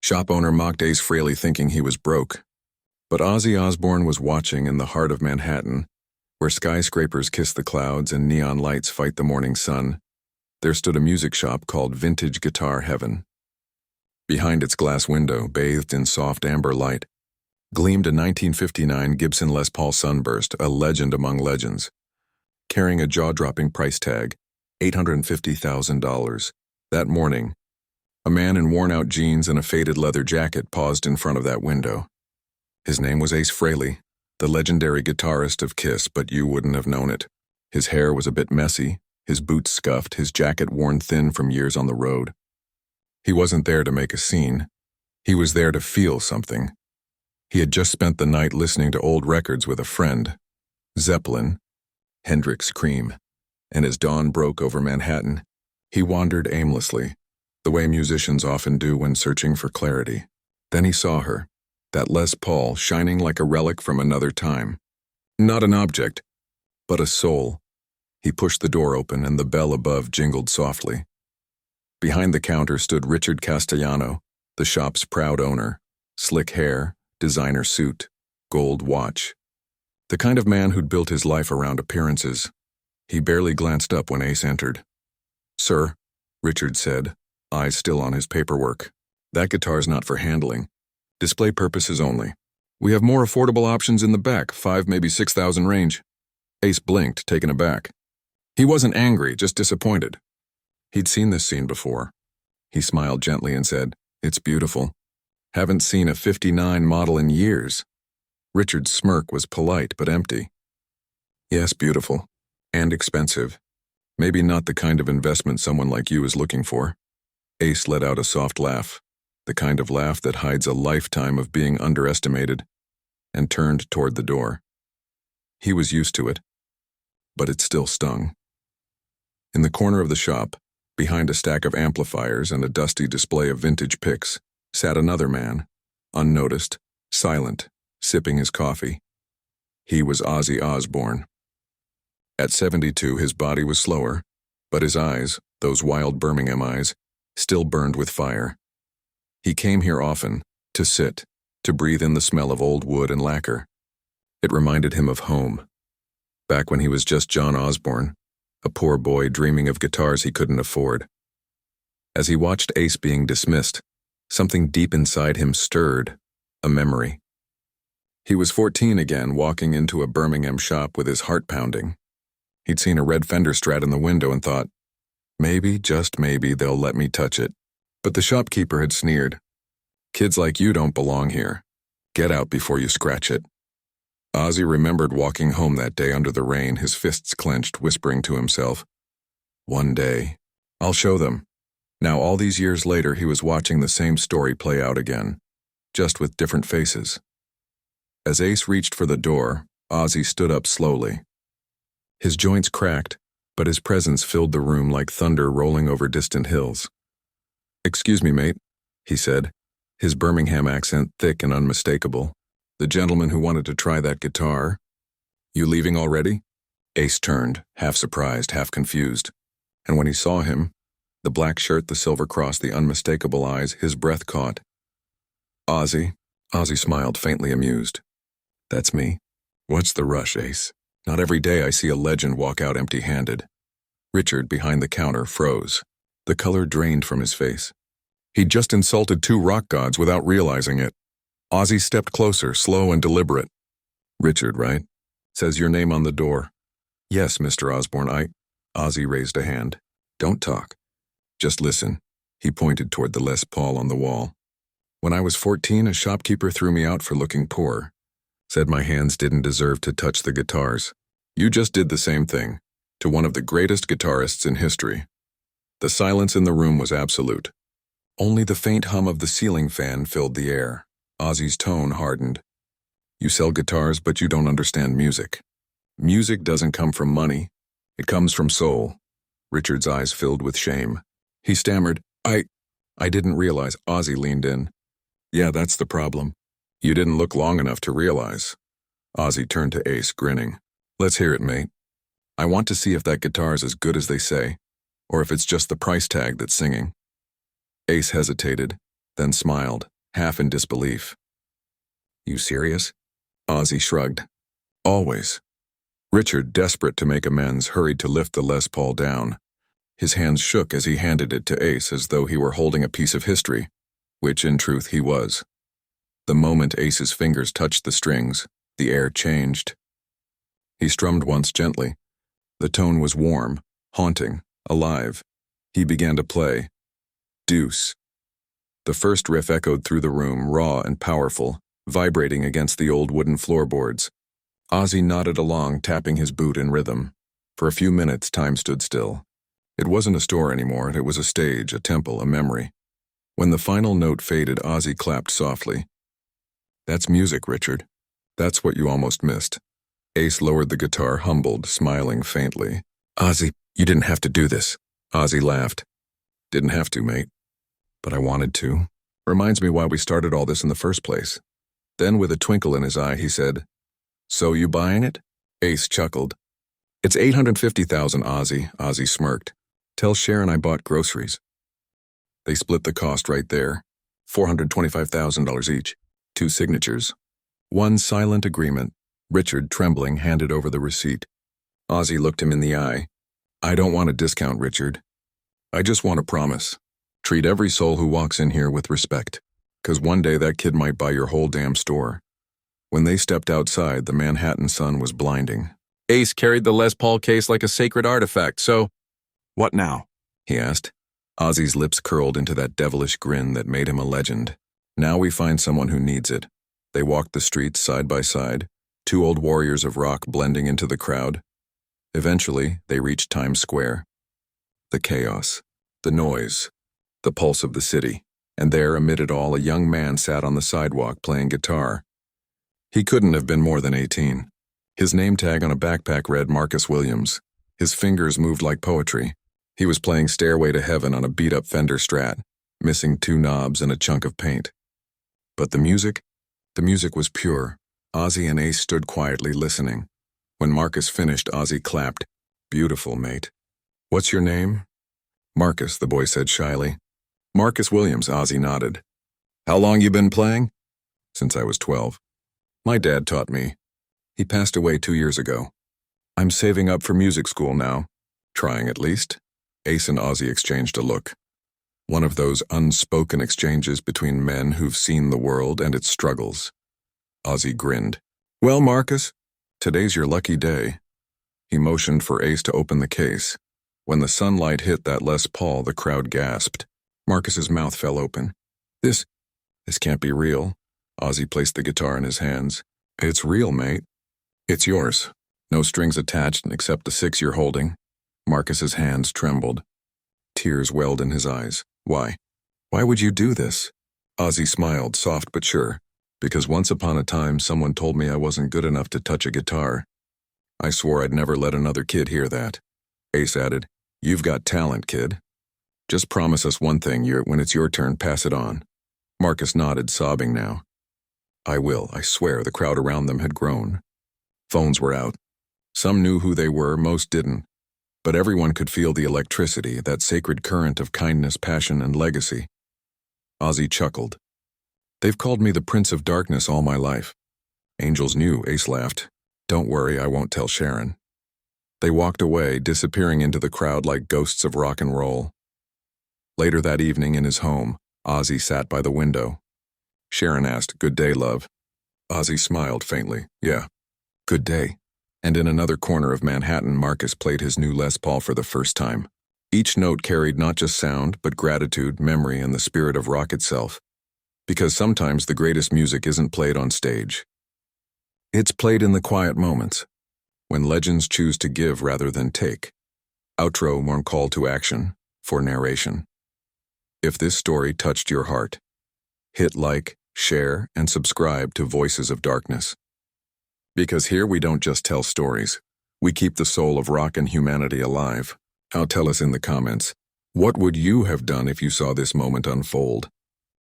Shop owner mocked Ace Frehley thinking he was broke. But Ozzy Osbourne was watching in the heart of Manhattan, where skyscrapers kiss the clouds and neon lights fight the morning sun. There stood a music shop called Vintage Guitar Heaven. Behind its glass window, bathed in soft amber light, gleamed a 1959 Gibson Les Paul Sunburst, a legend among legends. Carrying a jaw-dropping price tag, $850,000. That morning, a man in worn-out jeans and a faded leather jacket paused in front of that window. His name was Ace Frehley, the legendary guitarist of Kiss, but you wouldn't have known it. His hair was a bit messy, his boots scuffed, his jacket worn thin from years on the road. He wasn't there to make a scene. He was there to feel something. He had just spent the night listening to old records with a friend, Zeppelin, Hendrix Cream, and as dawn broke over Manhattan, he wandered aimlessly, the way musicians often do when searching for clarity. Then he saw her, that Les Paul shining like a relic from another time. Not an object, but a soul. He pushed the door open and the bell above jingled softly. Behind the counter stood Richard Castellano, the shop's proud owner, slick hair, designer suit, gold watch. The kind of man who'd built his life around appearances. He barely glanced up when Ace entered. "Sir," Richard said, eyes still on his paperwork, "that guitar's not for handling. Display purposes only. We have more affordable options in the back, 5, maybe 6,000 range." Ace blinked, taken aback. He wasn't angry, just disappointed. He'd seen this scene before. He smiled gently and said, "It's beautiful. Haven't seen a 59 model in years." Richard's smirk was polite but empty. "Yes, beautiful. And expensive. Maybe not the kind of investment someone like you is looking for." Ace let out a soft laugh, the kind of laugh that hides a lifetime of being underestimated, and turned toward the door. He was used to it, but it still stung. In the corner of the shop, behind a stack of amplifiers and a dusty display of vintage picks, sat another man, unnoticed, silent, sipping his coffee. He was Ozzy Osbourne. At 72, his body was slower, but his eyes, those wild Birmingham eyes, still burned with fire. He came here often, to sit, to breathe in the smell of old wood and lacquer. It reminded him of home, back when he was just John Osbourne, a poor boy dreaming of guitars he couldn't afford. As he watched Ace being dismissed, something deep inside him stirred, a memory. He was 14 again, walking into a Birmingham shop with his heart pounding. He'd seen a red Fender Strat in the window and thought, maybe, just maybe, they'll let me touch it. But the shopkeeper had sneered, "Kids like you don't belong here. Get out before you scratch it." Ozzy remembered walking home that day under the rain, his fists clenched, whispering to himself, "One day, I'll show them." Now, all these years later, he was watching the same story play out again, just with different faces. As Ace reached for the door, Ozzy stood up slowly. His joints cracked, but his presence filled the room like thunder rolling over distant hills. "Excuse me, mate," he said, his Birmingham accent thick and unmistakable. "The gentleman who wanted to try that guitar. You leaving already?" Ace turned, half surprised, half confused. And when he saw him, the black shirt, the silver cross, the unmistakable eyes, his breath caught. "Ozzy?" Ozzy smiled, faintly amused. "That's me. What's the rush, Ace? Not every day I see a legend walk out empty-handed." Richard, behind the counter, froze. The color drained from his face. He'd just insulted 2 rock gods without realizing it. Ozzy stepped closer, slow and deliberate. "Richard, right? Says your name on the door." "Yes, Mr. Osbourne, Ozzy raised a hand. "Don't talk. Just listen." He pointed toward the Les Paul on the wall. "When I was 14, a shopkeeper threw me out for looking poor. Said my hands didn't deserve to touch the guitars. You just did the same thing, to one of the greatest guitarists in history." The silence in the room was absolute. Only the faint hum of the ceiling fan filled the air. Ozzy's tone hardened. "You sell guitars, but you don't understand music. Music doesn't come from money. It comes from soul." Richard's eyes filled with shame. He stammered, I didn't realize." Ozzy leaned in. "Yeah, that's the problem. You didn't look long enough to realize." Ozzy turned to Ace, grinning. "Let's hear it, mate. I want to see if that guitar's as good as they say, or if it's just the price tag that's singing." Ace hesitated, then smiled. half in disbelief. You serious? Ozzy shrugged. Always. Richard, desperate to make amends, hurried to lift the Les Paul down. His hands shook as he handed it to Ace as though he were holding a piece of history, which in truth he was. The moment Ace's fingers touched the strings, the air changed. He strummed once gently. The tone was warm, haunting, alive. He began to play. Deuce. The first riff echoed through the room, raw and powerful, vibrating against the old wooden floorboards. Ozzy nodded along, tapping his boot in rhythm. For a few minutes, time stood still. It wasn't a store anymore, it was a stage, a temple, a memory. When the final note faded, Ozzy clapped softly. That's music, Richard. That's what you almost missed. Ace lowered the guitar, humbled, smiling faintly. Ozzy, you didn't have to do this. Ozzy laughed. Didn't have to, mate. But I wanted to. Reminds me why we started all this in the first place. Then, with a twinkle in his eye, he said, So you buying it? Ace chuckled. It's $850,000, Ozzy. Ozzy smirked. Tell Sharon I bought groceries. They split the cost right there. $425,000 each. 2 signatures. One silent agreement. Richard, trembling, handed over the receipt. Ozzy looked him in the eye. I don't want a discount, Richard. I just want a promise. Treat every soul who walks in here with respect. 'Cause one day that kid might buy your whole damn store. When they stepped outside, the Manhattan sun was blinding. Ace carried the Les Paul case like a sacred artifact, so... What now? He asked. Ozzy's lips curled into that devilish grin that made him a legend. Now we find someone who needs it. They walked the streets side by side, 2 old warriors of rock blending into the crowd. Eventually, they reached Times Square. The chaos, the noise, the pulse of the city, and there, amid it all, a young man sat on the sidewalk playing guitar. He couldn't have been more than 18. His name tag on a backpack read Marcus Williams. His fingers moved like poetry. He was playing Stairway to Heaven on a beat-up Fender Strat, missing 2 knobs and a chunk of paint. But the music was pure. Ozzy and Ace stood quietly listening. When Marcus finished, Ozzy clapped. Beautiful, mate. What's your name? Marcus, the boy said shyly. Marcus Williams, Ozzy nodded. How long you been playing? Since I was 12. My dad taught me. He passed away 2 years ago. I'm saving up for music school now. Trying at least. Ace and Ozzy exchanged a look. One of those unspoken exchanges between men who've seen the world and its struggles. Ozzy grinned. Well, Marcus, today's your lucky day. He motioned for Ace to open the case. When the sunlight hit that Les Paul, the crowd gasped. Marcus's mouth fell open. This can't be real. Ozzy placed the guitar in his hands. It's real, mate. It's yours. No strings attached except the 6 you're holding. Marcus's hands trembled. Tears welled in his eyes. Why? Why would you do this? Ozzy smiled, soft but sure. Because once upon a time someone told me I wasn't good enough to touch a guitar. I swore I'd never let another kid hear that. Ace added, You've got talent, kid. Just promise us one thing, when it's your turn, pass it on. Marcus nodded, sobbing now. I will, I swear. The crowd around them had grown. Phones were out. Some knew who they were, most didn't. But everyone could feel the electricity, that sacred current of kindness, passion, and legacy. Ozzy chuckled. They've called me the Prince of Darkness all my life. Angels knew, Ace laughed. Don't worry, I won't tell Sharon. They walked away, disappearing into the crowd like ghosts of rock and roll. Later that evening in his home, Ozzy sat by the window. Sharon asked, Good day, love. Ozzy smiled faintly. Yeah, good day. And in another corner of Manhattan, Marcus played his new Les Paul for the first time. Each note carried not just sound, but gratitude, memory, and the spirit of rock itself. Because sometimes the greatest music isn't played on stage. It's played in the quiet moments, when legends choose to give rather than take. Outro more call to action, for narration. If this story touched your heart, hit like, share, and subscribe to Voices of Darkness. Because here we don't just tell stories, we keep the soul of rock and humanity alive. Now tell us in the comments, what would you have done if you saw this moment unfold?